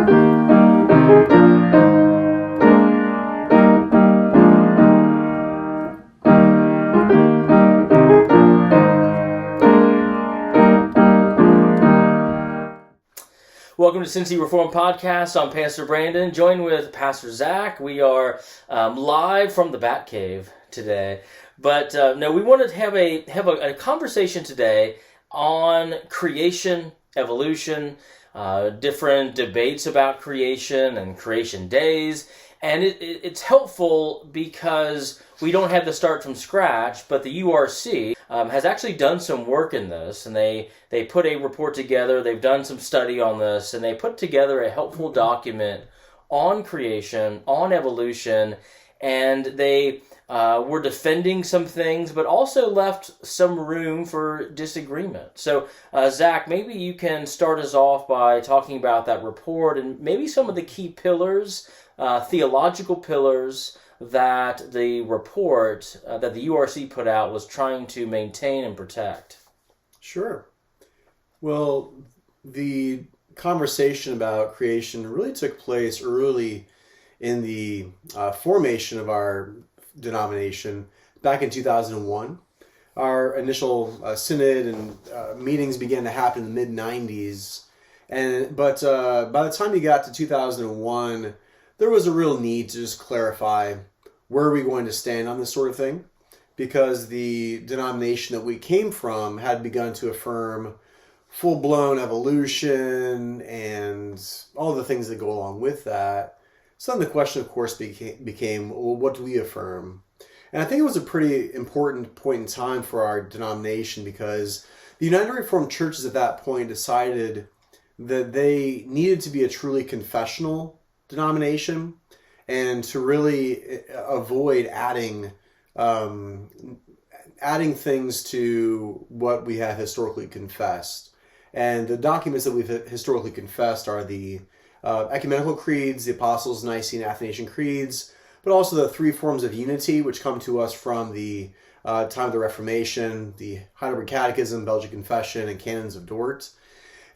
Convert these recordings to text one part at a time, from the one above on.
Welcome to Cincy Reform Podcast. I'm Pastor Brandon, joined with Pastor Zac. We are live from the Bat Cave today. But no, we wanted to have a conversation today on creation, evolution, different debates about creation and creation days. And it's helpful because we don't have to start from scratch, but the URC has actually done some work in this, and they put a report together. They've done some study on this, and they put together a helpful document on creation, on evolution, and they were defending some things, but also left some room for disagreement. So, Zac, maybe you can start us off by talking about that report and maybe some of the key pillars, theological pillars that the report that the URC put out was trying to maintain and protect. Sure. Well, the conversation about creation really took place early in the formation of our denomination back in 2001. Our initial synod and meetings began to happen in the mid-90s. But by the time we got to 2001, there was a real need to just clarify where are we going to stand on this sort of thing, because the denomination that we came from had begun to affirm full-blown evolution and all the things that go along with that. So then the question, of course, became, well, what do we affirm? And I think it was a pretty important point in time for our denomination, because the United Reformed Churches at that point decided that they needed to be a truly confessional denomination, and to really avoid adding things to what we have historically confessed. And the documents that we've historically confessed are the ecumenical creeds, the Apostles', Nicene, Athanasian creeds, but also the three forms of unity, which come to us from the time of the Reformation, the Heidelberg Catechism, Belgic Confession, and Canons of Dort.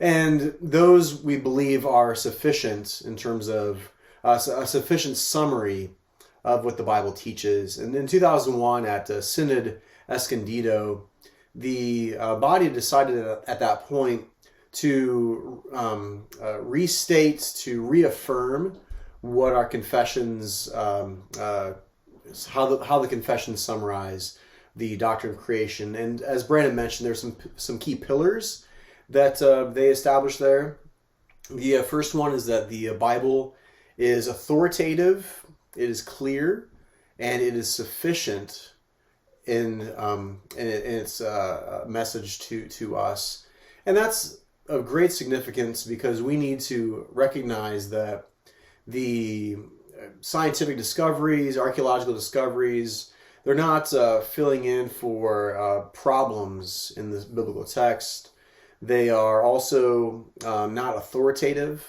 And those, we believe, are sufficient in terms of a sufficient summary of what the Bible teaches. And in 2001, at Synod Escondido, the body decided at that point to restate, to reaffirm what our confessions, how the confessions summarize the doctrine of creation. And as Brandon mentioned, there's some key pillars that they established there. The first one is that the Bible is authoritative, it is clear, and it is sufficient in its message to us. And that's of great significance, because we need to recognize that the scientific discoveries, archaeological discoveries, they're not filling in for problems in the biblical text. They are also not authoritative.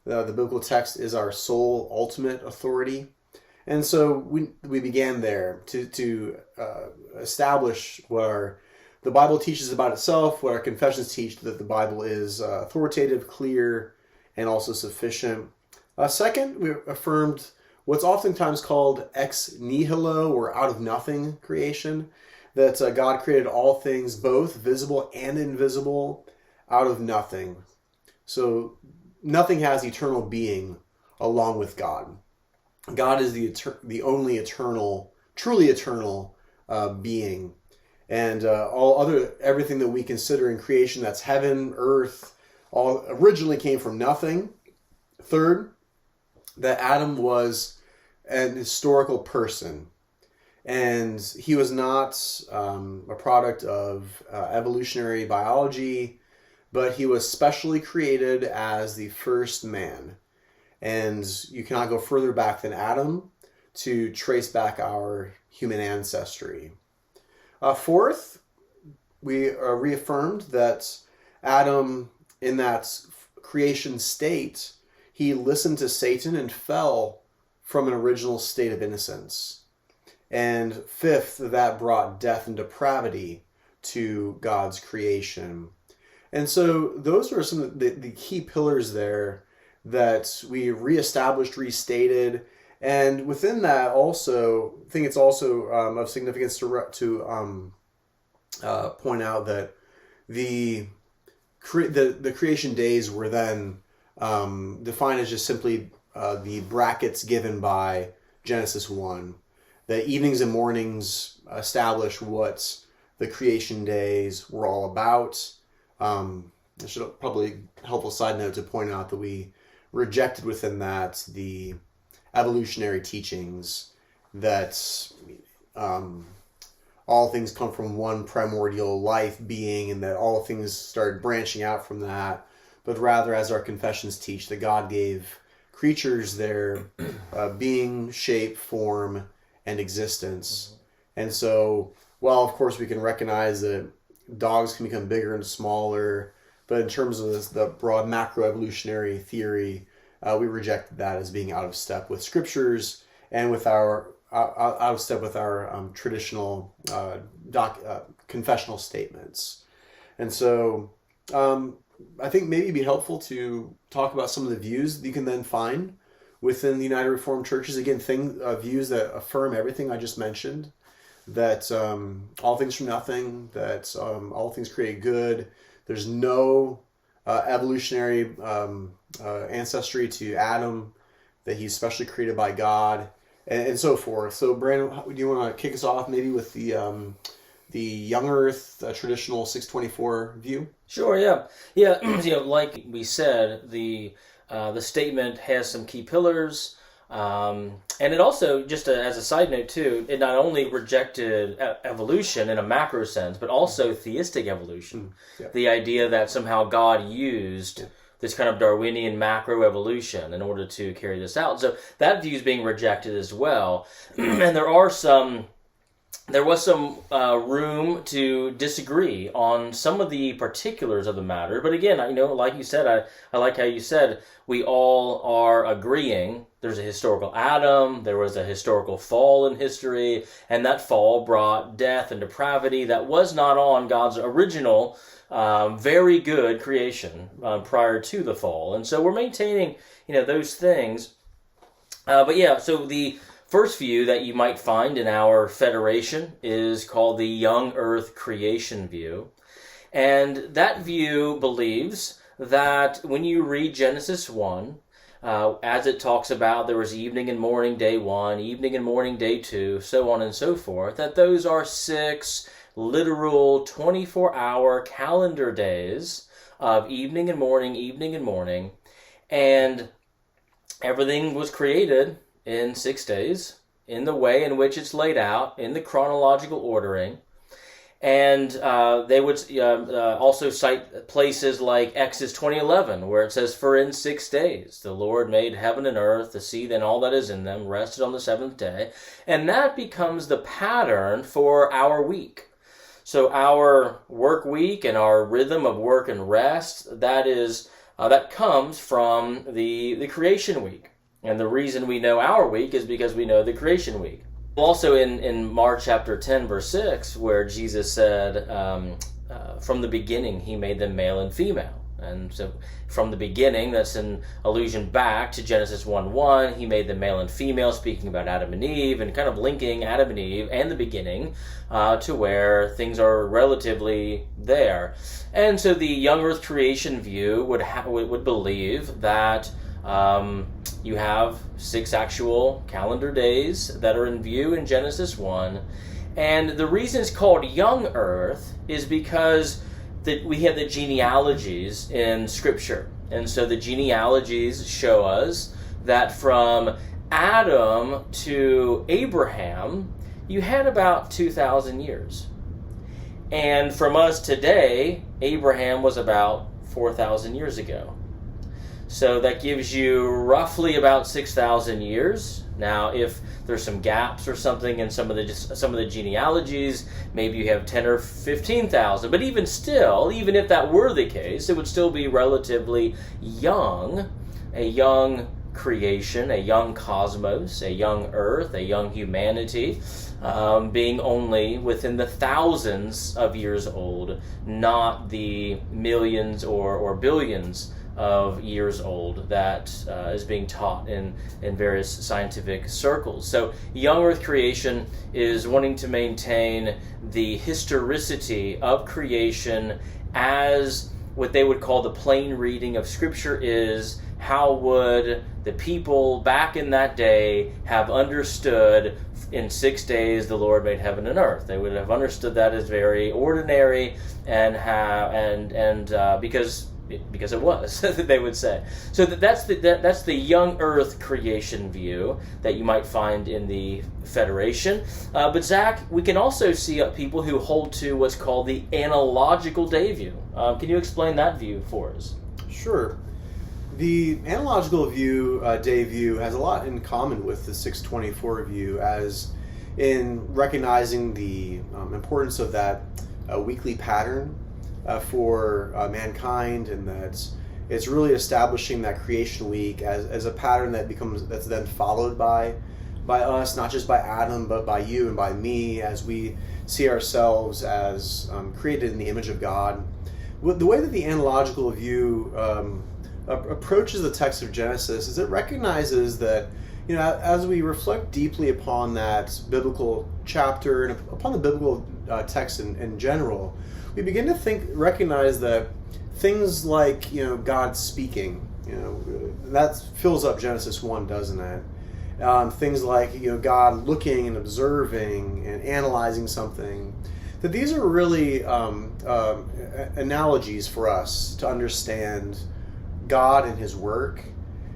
The biblical text is our sole ultimate authority. And so we began there to establish what the Bible teaches about itself, what our confessions teach, that the Bible is authoritative, clear, and also sufficient. Second, we affirmed what's oftentimes called ex nihilo, or out of nothing creation, that God created all things, both visible and invisible, out of nothing. So nothing has eternal being along with God. God is the only eternal, truly eternal being. And everything that we consider in creation, that's heaven, earth, all originally came from nothing. Third, that Adam was an historical person, and he was not a product of evolutionary biology, but he was specially created as the first man. And you cannot go further back than Adam to trace back our human ancestry. Fourth, we reaffirmed that Adam, in that creation state, he listened to Satan and fell from an original state of innocence. And fifth, that brought death and depravity to God's creation. And so those are some of the key pillars there that we reestablished, restated. And within that also, I think it's also of significance to point out that the creation days were then defined as just simply the brackets given by Genesis 1. The evenings and mornings establish what the creation days were all about. I should probably helpful side note to point out that we rejected within that the evolutionary teachings that all things come from one primordial life being, and that all things started branching out from that, but rather, as our confessions teach, that God gave creatures their being, shape, form, and existence. And so, while of course we can recognize that dogs can become bigger and smaller, but in terms of the broad macroevolutionary theory, we rejected that as being out of step with scriptures and with our out of step with our traditional confessional statements. And so I think maybe it'd be helpful to talk about some of the views that you can then find within the United Reformed Churches. Again, views that affirm everything I just mentioned, that all things from nothing, that all things create good. There's no evolutionary ancestry to Adam, that he's specially created by God, and so forth. So, Brandon, do you want to kick us off maybe with the young Earth traditional 624 view? Sure. Yeah. Like we said, the statement has some key pillars. And it also, just as a side note too, it not only rejected evolution in a macro sense, but also theistic evolution. Yeah. The idea that somehow God used this kind of Darwinian macro evolution in order to carry this out. So that view is being rejected as well. And there was some room to disagree on some of the particulars of the matter. But again, like you said, I like how you said we all are agreeing there's a historical Adam, there was a historical fall in history, and that fall brought death and depravity that was not on God's original, very good creation prior to the fall. And so we're maintaining, those things. So the first view that you might find in our federation is called the young earth creation view. And that view believes that when you read Genesis 1, as it talks about there was evening and morning day 1, evening and morning day 2, so on and so forth, that those are 6 literal 24-hour calendar days of evening and morning, and everything was created in 6 days, in the way in which it's laid out, in the chronological ordering. And they would also cite places like Exodus 20:11, where it says, "For in 6 days the Lord made heaven and earth, the sea, and all that is in them, rested on the 7th day." And that becomes the pattern for our week. So our work week and our rhythm of work and rest, that comes from the creation week. And the reason we know our week is because we know the creation week. Also in Mark chapter 10, verse 6, where Jesus said, from the beginning he made them male and female. And so from the beginning, that's an allusion back to Genesis 1:1. He made them male and female, speaking about Adam and Eve, and kind of linking Adam and Eve and the beginning to where things are relatively there. And so the young earth creation view would believe that you have 6 actual calendar days that are in view in Genesis 1. And the reason it's called young earth is because we have the genealogies in Scripture. And so the genealogies show us that from Adam to Abraham, you had about 2,000 years. And from us today, Abraham was about 4,000 years ago. So that gives you roughly about 6,000 years. Now, if there's some gaps or something in some of the genealogies, maybe you have 10 or 15,000. But even still, even if that were the case, it would still be relatively young, a young creation, a young cosmos, a young earth, a young humanity, being only within the thousands of years old, not the millions or billions of years old that is being taught in various scientific circles. So young Earth creation is wanting to maintain the historicity of creation as what they would call the plain reading of Scripture is. How would the people back in that day have understood in 6 days the Lord made heaven and earth? They would have understood that as very ordinary because it was, they would say. So that's the young Earth creation view that you might find in the Federation. But Zac, we can also see people who hold to what's called the analogical day view. Can you explain that view for us? Sure. The analogical day view has a lot in common with the 624 view, as in recognizing the importance of that weekly pattern for mankind, and that it's really establishing that creation week as a pattern that's then followed by us, not just by Adam, but by you and by me, as we see ourselves as created in the image of God. The way that the analogical view approaches the text of Genesis is it recognizes that, as we reflect deeply upon that biblical chapter and upon the biblical text in general, we begin to recognize that things like, God speaking, that fills up Genesis 1, doesn't it? Things like, God looking and observing and analyzing something, that these are really analogies for us to understand God and His work,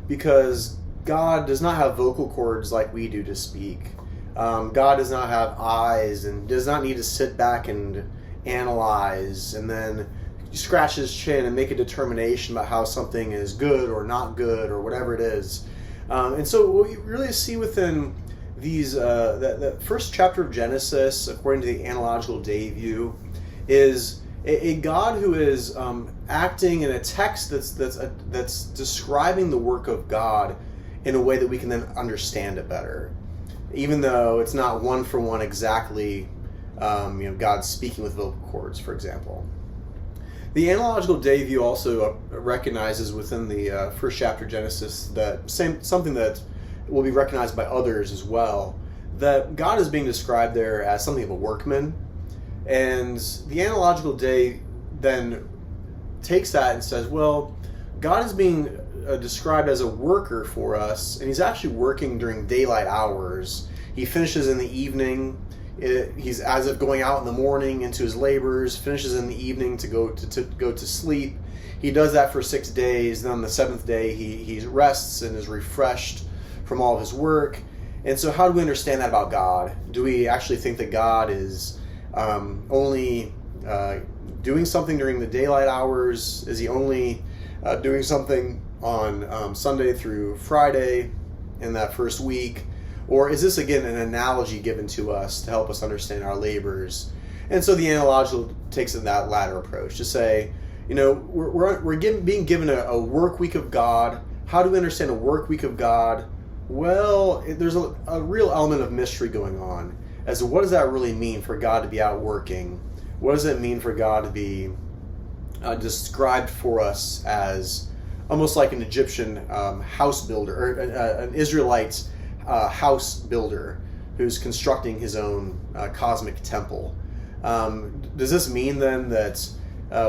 because God does not have vocal cords like we do to speak. God does not have eyes and does not need to sit back and analyze and then scratch his chin and make a determination about how something is good or not good or whatever it is. And so what we really see within these that first chapter of Genesis, according to the analogical day view, is a God who is acting in a text that's describing the work of God in a way that we can then understand it better, even though it's not one for one exactly God speaking with vocal cords, for example. The analogical day view also recognizes within the first chapter of Genesis that something that will be recognized by others as well, that God is being described there as something of a workman. And the analogical day then takes that and says, well, God is being described as a worker for us, and He's actually working during daylight hours. He finishes in the evening. He's as if going out in the morning into his labors, finishes in the evening to go to sleep. He does that for 6 days. Then on the seventh day, he rests and is refreshed from all of his work. And so how do we understand that about God? Do we actually think that God is only doing something during the daylight hours? Is He only doing something on Sunday through Friday in that first week? Or is this, again, an analogy given to us to help us understand our labors? And so the analogical takes in that latter approach to say, we're being given a work week of God. How do we understand a work week of God? Well, there's a real element of mystery going on as to what does that really mean for God to be out working? What does it mean for God to be described for us as almost like an Egyptian house builder, or an Israelite house builder who's constructing his own cosmic temple? Does this mean then that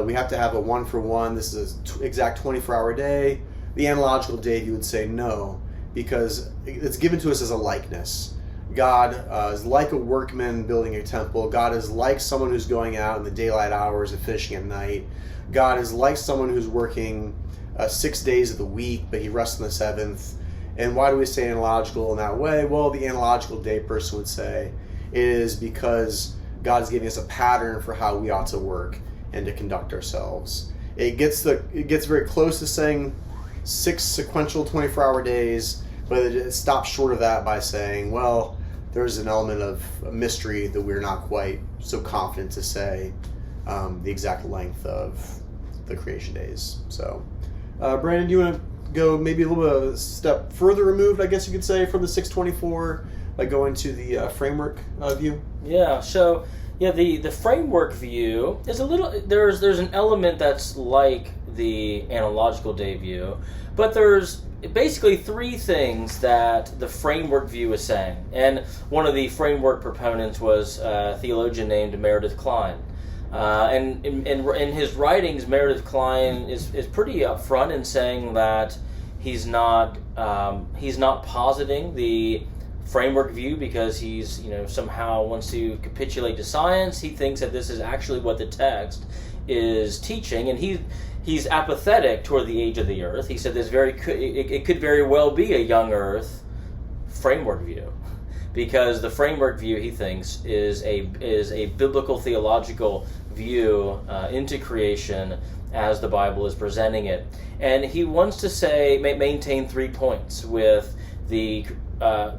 we have to have a one-for-one, this is an exact 24-hour day? The analogical day, you would say no, because it's given to us as a likeness. God is like a workman building a temple. God is like someone who's going out in the daylight hours and finishing at night. God is like someone who's working 6 days of the week, but He rests on the seventh. And why do we say analogical in that way? Well, the analogical day person would say it is because God is giving us a pattern for how we ought to work and to conduct ourselves. It gets very close to saying 6 sequential 24-hour days, but it stops short of that by saying, well, there's an element of mystery that we're not quite so confident to say the exact length of the creation days. So, Brandon, do you want to go maybe a little bit of a step further removed, I guess you could say, from the 624, by going to the framework view? Yeah, so Yeah, the framework view is a little, there's an element that's like the analogical day view, but there's basically three things that the framework view is saying. And one of the framework proponents was a theologian named Meredith Kline. And in his writings, Meredith Kline is pretty upfront in saying that he's not positing the framework view because he's somehow wants to capitulate to science. He thinks that this is actually what the text is teaching, and he's apathetic toward the age of the earth. He said it could very well be a young earth framework view, because the framework view, he thinks, is a biblical theological view into creation as the Bible is presenting it. And he wants to maintain 3 points with the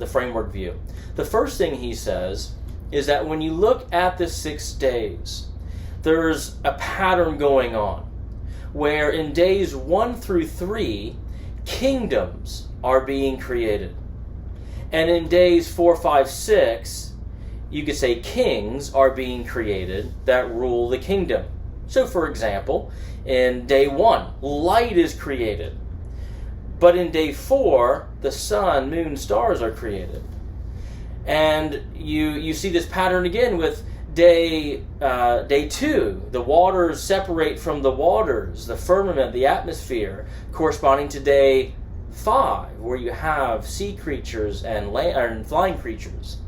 framework view. The first thing he says is that when you look at the 6 days, there's a pattern going on where in days 1 through 3, kingdoms are being created. And in days 4, 5, 6, you could say kings are being created that rule the kingdom. So for example, in day 1, light is created. But in day 4, the sun, moon, stars are created. And you see this pattern again with day 2. The waters separate from the waters, the firmament, the atmosphere, corresponding to day 5, where you have sea creatures and flying creatures.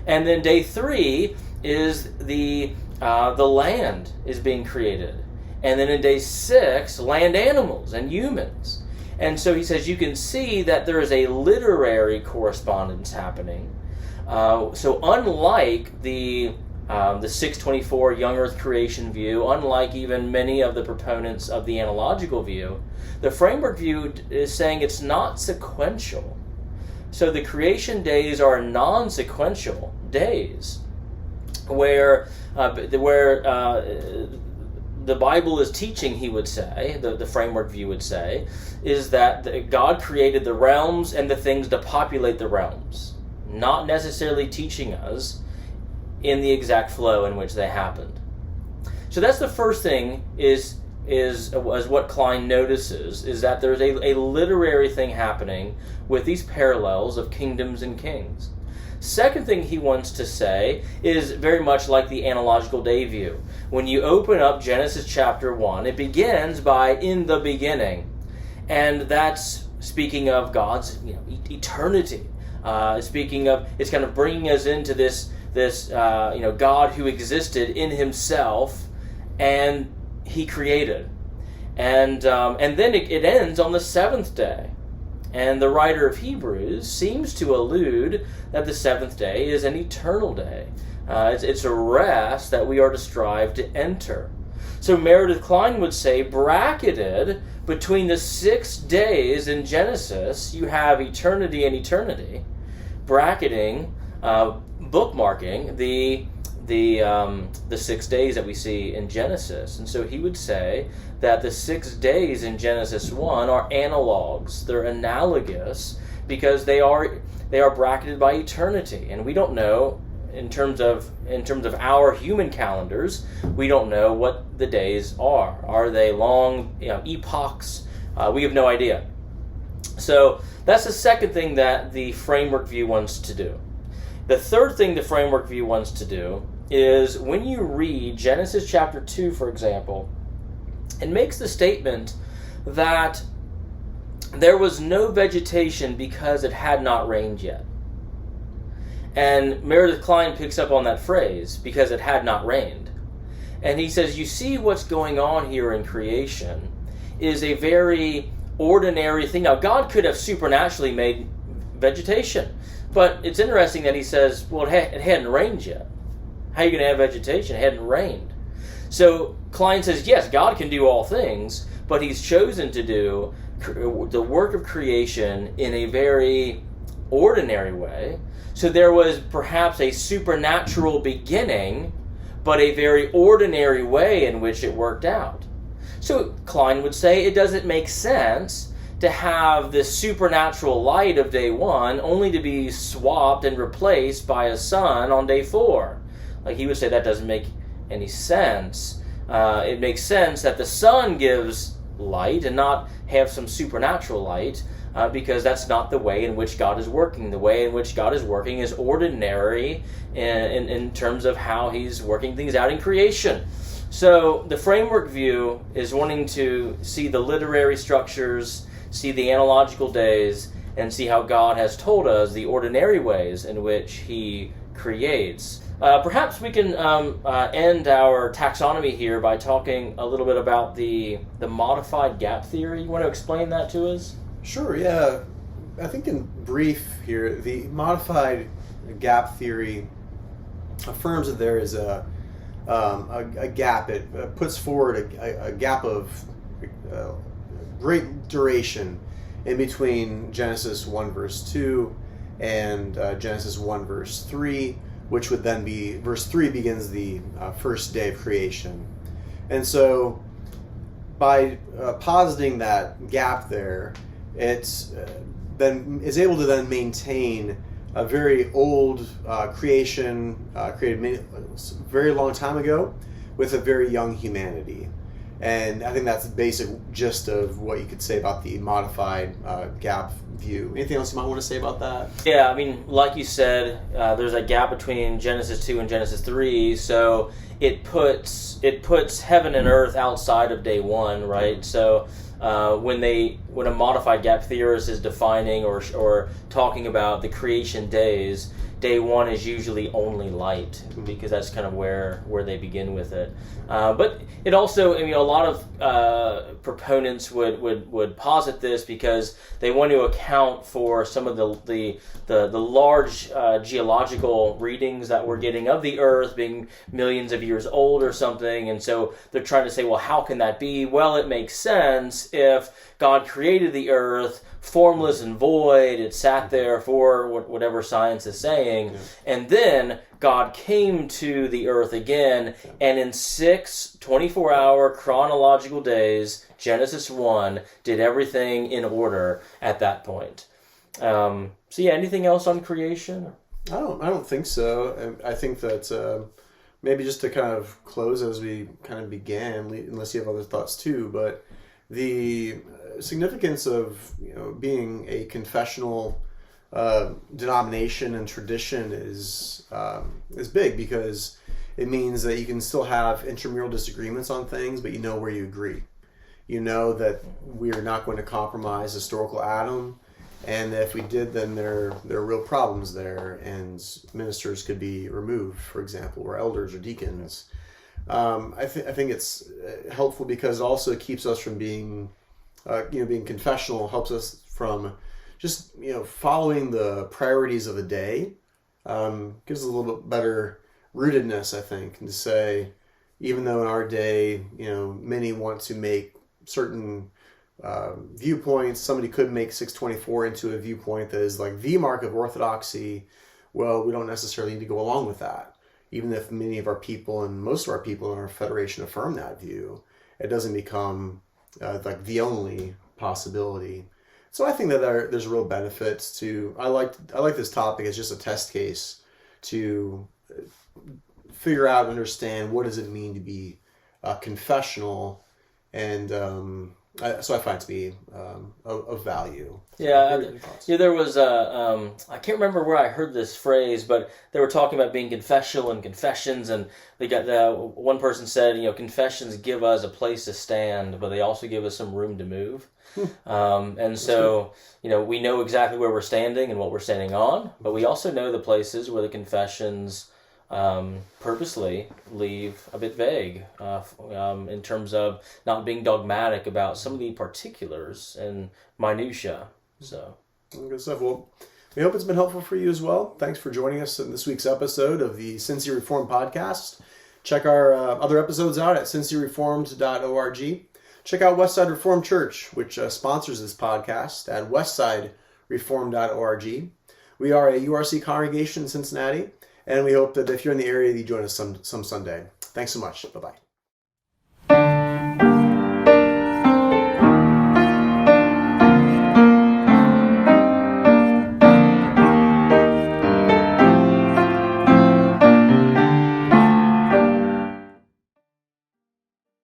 And then day 3 is the land is being created. And then in day 6, land animals and humans. And so he says you can see that there is a literary correspondence happening. So unlike the 624 young earth creation view, unlike even many of the proponents of the analogical view, the framework view is saying it's not sequential. So the creation days are non-sequential days where the Bible is teaching, he would say, the framework view would say, is that God created the realms and the things to populate the realms, not necessarily teaching us in the exact flow in which they happened. So that's the first thing is what Kline notices, is that there's a literary thing happening with these parallels of kingdoms and kings. Second thing he wants to say is very much like the analogical day view. When you open up Genesis chapter 1, it begins by "in the beginning," and that's speaking of God's eternity. Speaking of, it's kind of bringing us into this God who existed in Himself, and He created, and then it ends on the 7th day. And the writer of Hebrews seems to allude that the 7th day is an eternal day. It's a rest that we are to strive to enter. So Meredith Kline would say, bracketed between the 6 days in Genesis, you have eternity and eternity, bracketing, bookmarking the 6 days that we see in Genesis. And so he would say that the 6 days in Genesis 1 are analogs. They're analogous because they are bracketed by eternity, and we don't know in terms of our human calendars, we don't know what the days are. Are they long epochs? We have no idea. So that's the second thing that the framework view wants to do. The third thing the framework view wants to do is when you read Genesis chapter 2, for example, it makes the statement that there was no vegetation because it had not rained yet. And Meredith Kline picks up on that phrase, because it had not rained. And he says, you see what's going on here in creation is a very ordinary thing. Now, God could have supernaturally made vegetation, but it's interesting that he says, well, it hadn't rained yet. How are you going to have vegetation? It hadn't rained. So Kline says, yes, God can do all things, but He's chosen to do the work of creation in a very ordinary way. So there was perhaps a supernatural beginning, but a very ordinary way in which it worked out. So Kline would say it doesn't make sense to have this supernatural light of day 1 only to be swapped and replaced by a sun on day 4. like he would say that doesn't make any sense. It makes sense that the sun gives light and not have some supernatural light, because that's not the way in which God is working. The way in which God is working is ordinary in terms of how he's working things out in creation. So the framework view is wanting to see the literary structures, see the analogical days, and see how God has told us the ordinary ways in which he creates. Perhaps we can end our taxonomy here by talking a little bit about the modified gap theory. You want to explain that to us? Sure, yeah. I think in brief here, the modified gap theory affirms that there is a gap. It puts forward a gap of great duration in between Genesis 1 verse 2 and Genesis 1 verse 3, which would then be, verse 3 begins the first day of creation. And so by positing that gap there, it's then is able to then maintain a very old creation created very long time ago with a very young humanity. And I think that's the basic gist of what you could say about the modified gap view. Anything else you might want to say about that? Yeah, I mean, like you said, there's a gap between Genesis 2 and Genesis 3, so it puts heaven and earth outside of day one, right? So when a modified gap theorist is defining or talking about the creation days, day one is usually only light, because that's kind of where they begin with it. But it also, I mean, a lot of proponents would posit this because they want to account for some of the large geological readings that we're getting of the Earth being millions of years old or something, and so they're trying to say, well, how can that be? Well, it makes sense if God created the Earth formless and void, it sat there for whatever science is saying, and then God came to the earth again, and in 6 24-hour chronological days, Genesis 1 did everything in order at that point. So yeah, anything else on creation? I don't think so. I think that maybe just to kind of close as we kind of began, unless you have other thoughts too, but the significance of being a confessional denomination and tradition is big, because it means that you can still have intramural disagreements on things, but you know where you agree. You know that we are not going to compromise historical Adam, and if we did, then there are real problems there, and ministers could be removed, for example, or elders or deacons. I think it's helpful because it also keeps us from being confessional, helps us from just following the priorities of the day. Gives us a little bit better rootedness, I think, and to say, even though in our day, many want to make certain viewpoints, somebody could make 624 into a viewpoint that is like the mark of orthodoxy. Well, we don't necessarily need to go along with that. Even if many of our people and most of our people in our federation affirm that view, it doesn't become like the only possibility. So I think that there's real benefits to. I like this topic as just a test case to figure out and understand what does it mean to be confessional, and so I find it to be of value. Yeah, there was I can't remember where I heard this phrase, but they were talking about being confessional and confessions, and they got one person said, confessions give us a place to stand, but they also give us some room to move. And so, we know exactly where we're standing and what we're standing on, but we also know the places where the confessions purposely leave a bit vague in terms of not being dogmatic about some of the particulars and minutiae. So good stuff. Well, we hope it's been helpful for you as well. Thanks for joining us in this week's episode of the Cincy Reformed podcast. Check our other episodes out at cincyreformed.org. Check out Westside Reformed Church, which sponsors this podcast, at westsidereformed.org. We are a URC congregation in Cincinnati, and we hope that if you're in the area, you join us some Sunday. Thanks so much. Bye-bye.